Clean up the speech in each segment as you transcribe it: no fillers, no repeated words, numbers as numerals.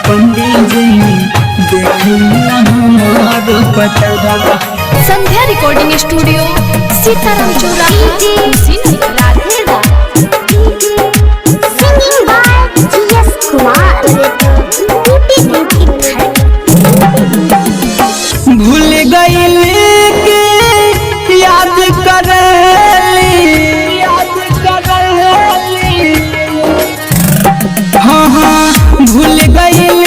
पंडित जी देखली ना हमार पतरवा। संध्या रिकॉर्डिंग स्टूडियो सीताराम चौराहा राधेगा। भूल गईल के याद करली हाँ हाँ भूल गईल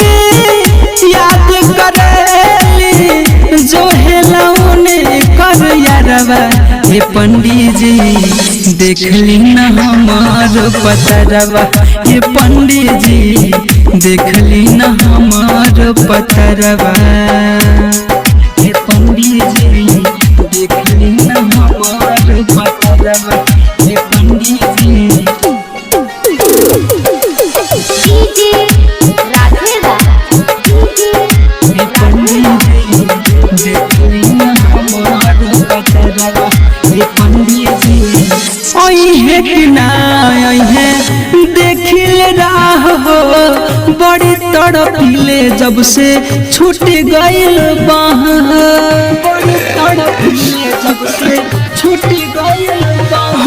के याद करली जो है लौने कर यारवा। ये पंडित जी देखली न हमार पतरवा। ये पंडित जी देखली न हमार पतरवा। ये पंडित जी देखली न हमार पतरवा। ये पंडित जी राधेगा। ये पंडित जी देखली न हमार पतरवा। ये पंडित जी है कि ना है देखिल राह हो बड़ी तड़पिले जब से छूट गईल बाह। बड़ी तड़पिले जब से छूट गईल बाह।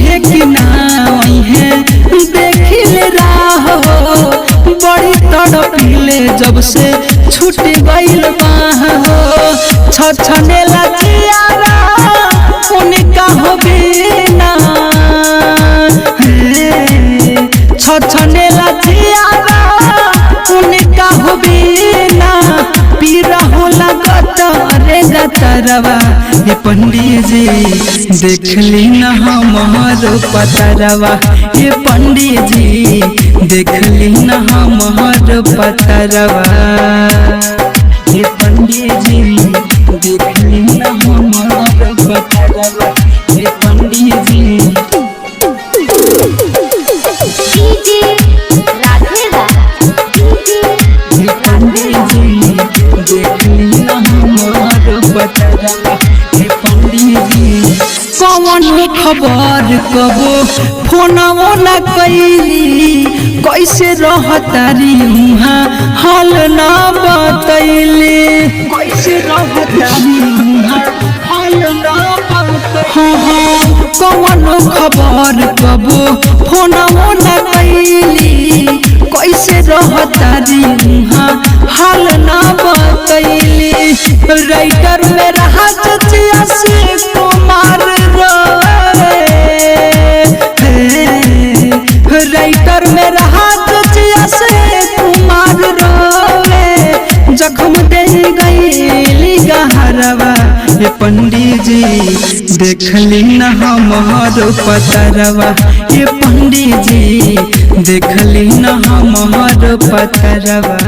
है कि ना है देखिल राह हो बड़ी तड़पिले जब से छूट गईल बाह। छछने लजियारा उनका हो बिना छछने लजियारा उनका हो बिना पीरा होला गतरे गतरवा। ये पंडित जी देखली न हमार पतरवा। ये पंडित जी देखली न हमार पतरवा। ये पंडित जी देखली न हमार पतरवा। ये पंडित जी राधेगा। ये पंडित जी देखली न हमार पतरवा। ये पंडित जी कौन खबर कबो फोनवो न कैली कैसे रहतारी उहाँ हाल न बतैली। कैसे रहतारी उहाँ हाल न बतैली। कौन खबर कबो फोनवो न कैली कैसे रहतारी उहाँ हाल न बतैली। राइटर में रहा चचिया से कुमार राइटर में रहा चचिया से कुमार रोवे जख्म दे गईली गहरवा। ये पंडित जी देखली न हमार पतरवा। ये पंडित जी देखली न हमार पतरवा।